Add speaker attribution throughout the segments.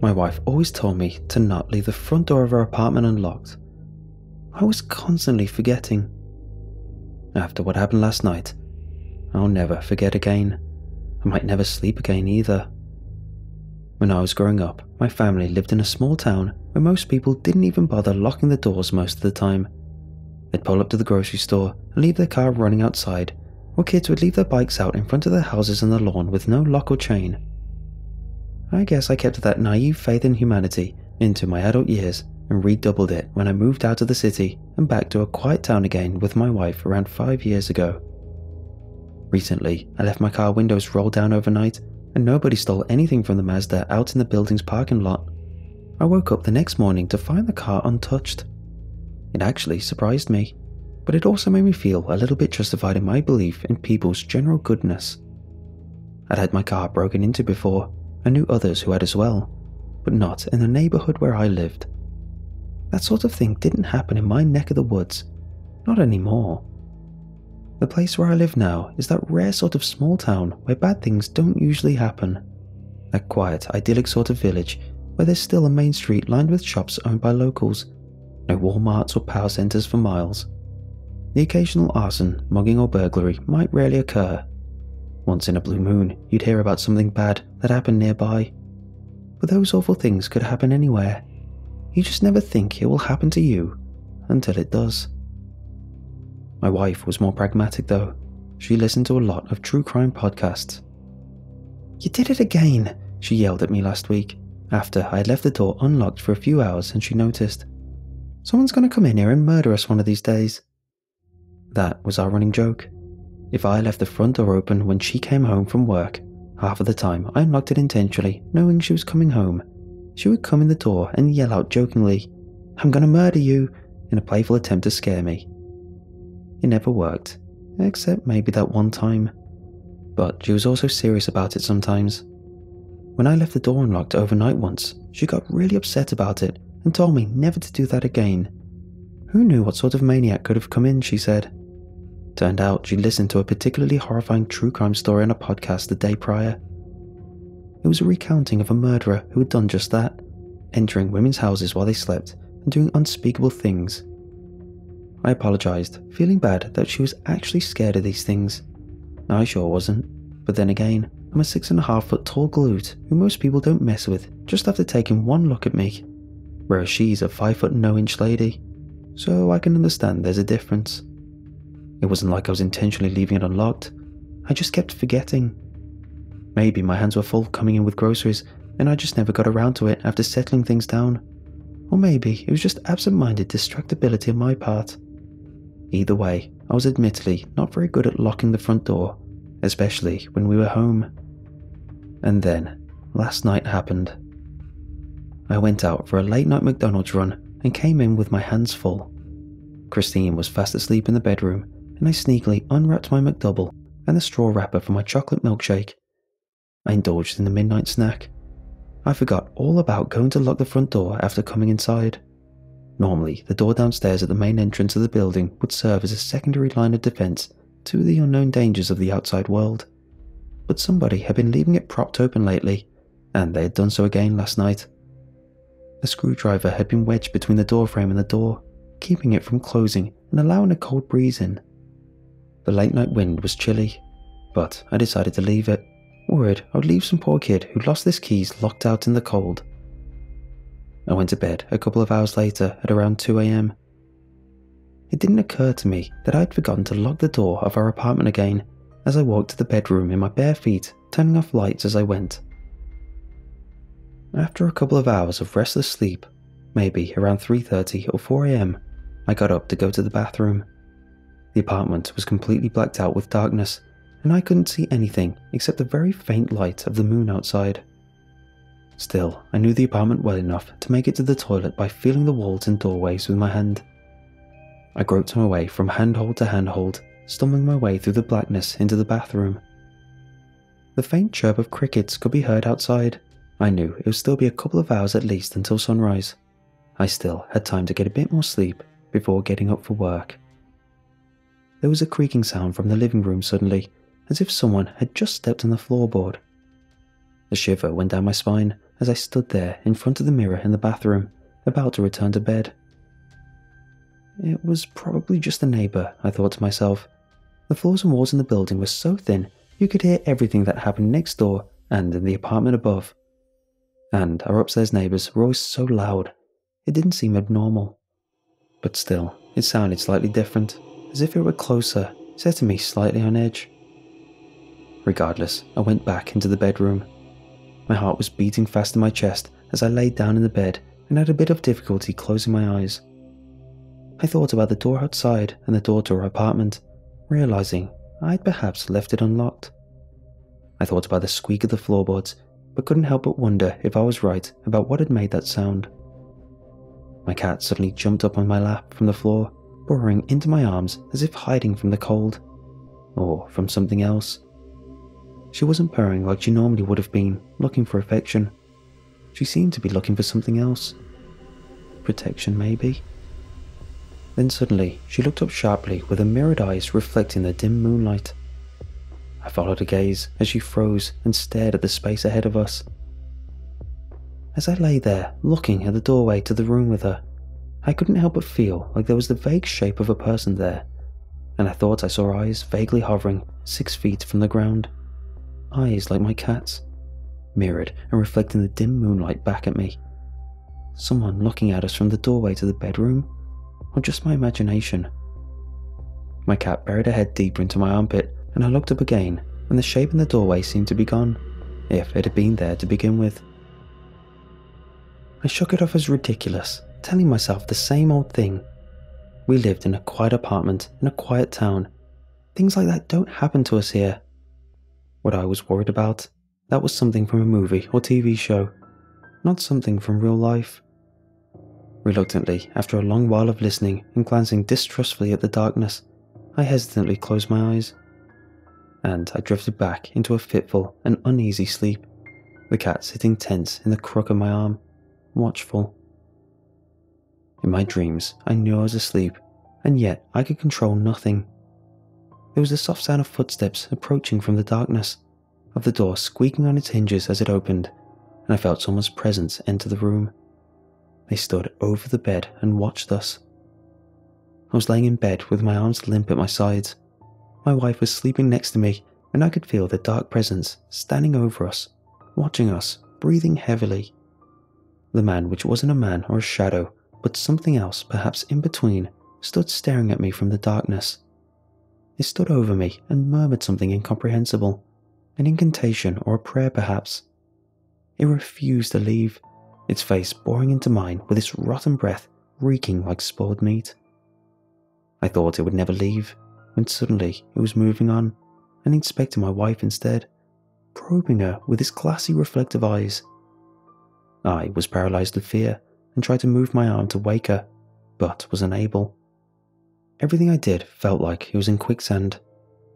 Speaker 1: My wife always told me to not leave the front door of our apartment unlocked. I was constantly forgetting. After what happened last night, I'll never forget again. I might never sleep again either. When I was growing up, my family lived in a small town where most people didn't even bother locking the doors most of the time. They'd pull up to the grocery store and leave their car running outside, or kids would leave their bikes out in front of their houses on the lawn with no lock or chain. I guess I kept that naive faith in humanity into my adult years and redoubled it when I moved out of the city and back to a quiet town again with my wife around 5 years ago. Recently, I left my car windows rolled down overnight and nobody stole anything from the Mazda out in the building's parking lot. I woke up the next morning to find the car untouched. It actually surprised me, but it also made me feel a little bit justified in my belief in people's general goodness. I'd had my car broken into before. I knew others who had as well, but not in the neighborhood where I lived. That sort of thing didn't happen in my neck of the woods, not anymore. The place where I live now is that rare sort of small town where bad things don't usually happen. That quiet, idyllic sort of village where there's still a main street lined with shops owned by locals, no Walmarts or power centers for miles. The occasional arson, mugging or burglary might rarely occur. Once in a blue moon, you'd hear about something bad that happened nearby. But those awful things could happen anywhere. You just never think it will happen to you, until it does. My wife was more pragmatic though. She listened to a lot of true crime podcasts. "You did it again," she yelled at me last week, after I had left the door unlocked for a few hours and she noticed. "Someone's going to come in here and murder us one of these days." That was our running joke. If I left the front door open when she came home from work, half of the time I unlocked it intentionally, knowing she was coming home. She would come in the door and yell out jokingly, "I'm gonna murder you," in a playful attempt to scare me. It never worked, except maybe that one time. But she was also serious about it sometimes. When I left the door unlocked overnight once, she got really upset about it and told me never to do that again. Who knew what sort of maniac could have come in, she said. Turned out she listened to a particularly horrifying true crime story on a podcast the day prior. It was a recounting of a murderer who had done just that, entering women's houses while they slept and doing unspeakable things. I apologized, feeling bad that she was actually scared of these things. I sure wasn't, but then again, I'm a 6.5-foot tall galoot who most people don't mess with just after taking one look at me, whereas she's a 5-foot no-inch lady, so I can understand there's a difference. It wasn't like I was intentionally leaving it unlocked, I just kept forgetting. Maybe my hands were full coming in with groceries and I just never got around to it after settling things down. Or maybe it was just absent-minded distractibility on my part. Either way, I was admittedly not very good at locking the front door, especially when we were home. And then, last night happened. I went out for a late-night McDonald's run and came in with my hands full. Christine was fast asleep in the bedroom, and I sneakily unwrapped my McDouble and the straw wrapper for my chocolate milkshake. I indulged in the midnight snack. I forgot all about going to lock the front door after coming inside. Normally, the door downstairs at the main entrance of the building would serve as a secondary line of defense to the unknown dangers of the outside world. But somebody had been leaving it propped open lately, and they had done so again last night. A screwdriver had been wedged between the doorframe and the door, keeping it from closing and allowing a cold breeze in. The late night wind was chilly, but I decided to leave it, worried I would leave some poor kid who lost his keys locked out in the cold. I went to bed a couple of hours later at around 2 a.m. It didn't occur to me that I'd forgotten to lock the door of our apartment again as I walked to the bedroom in my bare feet, turning off lights as I went. After a couple of hours of restless sleep, maybe around 3:30 or 4 a.m, I got up to go to the bathroom. The apartment was completely blacked out with darkness, and I couldn't see anything except the very faint light of the moon outside. Still, I knew the apartment well enough to make it to the toilet by feeling the walls and doorways with my hand. I groped my way from handhold to handhold, stumbling my way through the blackness into the bathroom. The faint chirp of crickets could be heard outside. I knew it would still be a couple of hours at least until sunrise. I still had time to get a bit more sleep before getting up for work. There was a creaking sound from the living room suddenly, as if someone had just stepped on the floorboard. A shiver went down my spine as I stood there in front of the mirror in the bathroom, about to return to bed. It was probably just a neighbour, I thought to myself. The floors and walls in the building were so thin you could hear everything that happened next door and in the apartment above. And our upstairs neighbours were always so loud, it didn't seem abnormal. But still, it sounded slightly different, as if it were closer, setting me slightly on edge. Regardless, I went back into the bedroom. My heart was beating fast in my chest as I laid down in the bed and had a bit of difficulty closing my eyes. I thought about the door outside and the door to our apartment, realizing I'd perhaps left it unlocked. I thought about the squeak of the floorboards, but couldn't help but wonder if I was right about what had made that sound. My cat suddenly jumped up on my lap from the floor, burrowing into my arms as if hiding from the cold, or from something else. She wasn't purring like she normally would have been, looking for affection. She seemed to be looking for something else. Protection, maybe? Then suddenly, she looked up sharply with her mirrored eyes reflecting the dim moonlight. I followed her gaze as she froze and stared at the space ahead of us. As I lay there, looking at the doorway to the room with her, I couldn't help but feel like there was the vague shape of a person there, and I thought I saw eyes vaguely hovering 6 feet from the ground. Eyes like my cat's, mirrored and reflecting the dim moonlight back at me. Someone looking at us from the doorway to the bedroom? Or just my imagination? My cat buried her head deeper into my armpit, and I looked up again, and the shape in the doorway seemed to be gone, if it had been there to begin with. I shook it off as ridiculous, telling myself the same old thing. We lived in a quiet apartment in a quiet town. Things like that don't happen to us here. What I was worried about, that was something from a movie or TV show, not something from real life. Reluctantly, after a long while of listening and glancing distrustfully at the darkness, I hesitantly closed my eyes. And I drifted back into a fitful and uneasy sleep, the cat sitting tense in the crook of my arm, watchful. In my dreams, I knew I was asleep, and yet I could control nothing. There was the soft sound of footsteps approaching from the darkness, of the door squeaking on its hinges as it opened, and I felt someone's presence enter the room. They stood over the bed and watched us. I was laying in bed with my arms limp at my sides. My wife was sleeping next to me, and I could feel the dark presence standing over us, watching us, breathing heavily. The man, which wasn't a man or a shadow, but something else perhaps in between, stood staring at me from the darkness. It stood over me and murmured something incomprehensible, an incantation or a prayer perhaps. It refused to leave, its face boring into mine with its rotten breath reeking like spoiled meat. I thought it would never leave, when suddenly it was moving on and inspecting my wife instead, probing her with its glassy reflective eyes. I was paralyzed with fear and tried to move my arm to wake her, but was unable. Everything I did felt like it was in quicksand,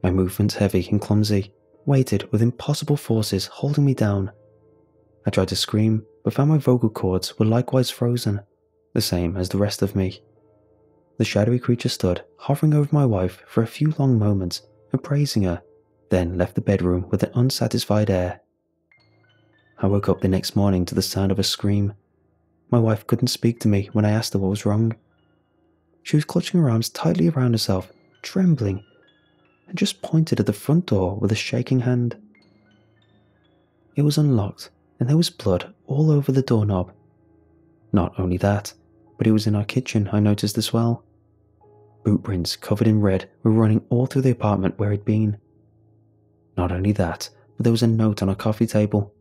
Speaker 1: my movements heavy and clumsy, weighted with impossible forces holding me down. I tried to scream, but found my vocal cords were likewise frozen, the same as the rest of me. The shadowy creature stood, hovering over my wife for a few long moments, appraising her, then left the bedroom with an unsatisfied air. I woke up the next morning to the sound of a scream. My wife couldn't speak to me when I asked her what was wrong. She was clutching her arms tightly around herself, trembling, and just pointed at the front door with a shaking hand. It was unlocked, and there was blood all over the doorknob. Not only that, but it was in our kitchen, I noticed as well. Boot prints covered in red were running all through the apartment where he'd been. Not only that, but there was a note on our coffee table.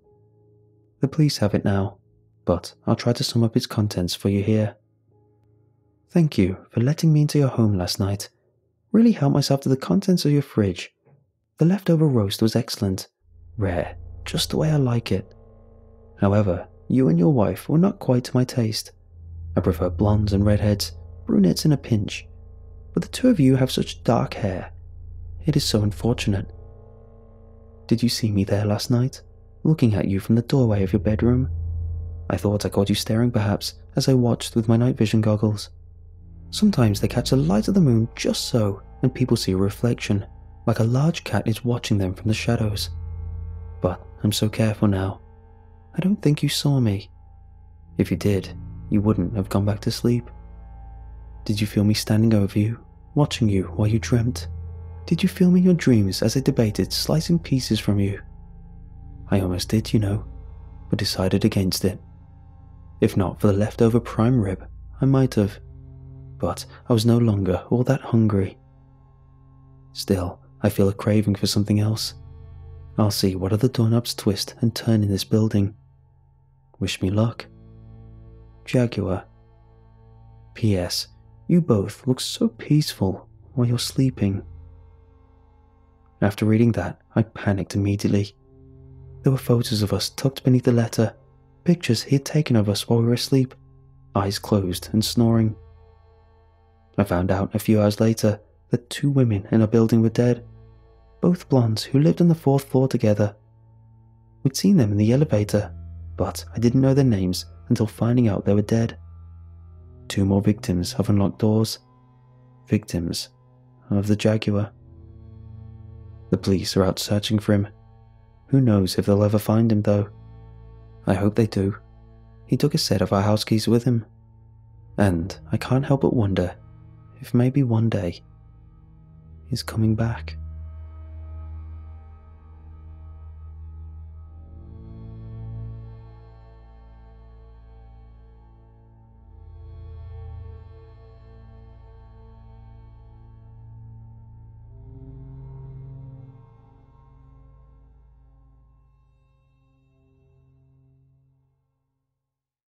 Speaker 1: The police have it now, but I'll try to sum up its contents for you here. Thank you for letting me into your home last night. Really helped myself to the contents of your fridge. The leftover roast was excellent, rare, just the way I like it. However, you and your wife were not quite to my taste. I prefer blondes and redheads, brunettes in a pinch. But the two of you have such dark hair. It is so unfortunate. Did you see me there last night, looking at you from the doorway of your bedroom? I thought I caught you staring perhaps, as I watched with my night vision goggles. Sometimes they catch the light of the moon just so, and people see a reflection, like a large cat is watching them from the shadows. But I'm so careful now. I don't think you saw me. If you did, you wouldn't have gone back to sleep. Did you feel me standing over you, watching you while you dreamt? Did you feel me in your dreams as I debated slicing pieces from you? I almost did, you know, but decided against it. If not for the leftover prime rib, I might have, but I was no longer all that hungry. Still, I feel a craving for something else. I'll see what other doorknobs twist and turn in this building. Wish me luck. Jaguar. P.S. You both look so peaceful while you're sleeping. After reading that, I panicked immediately. There were photos of us tucked beneath the letter, pictures he had taken of us while we were asleep, eyes closed and snoring. I found out a few hours later that 2 women in our building were dead, both blondes who lived on the 4th floor together. We'd seen them in the elevator, but I didn't know their names until finding out they were dead. 2 more victims of unlocked doors. Victims of the Jaguar. The police are out searching for him. Who knows if they'll ever find him though. I hope they do. He took a set of our house keys with him. And I can't help but wonder if maybe one day he's coming back.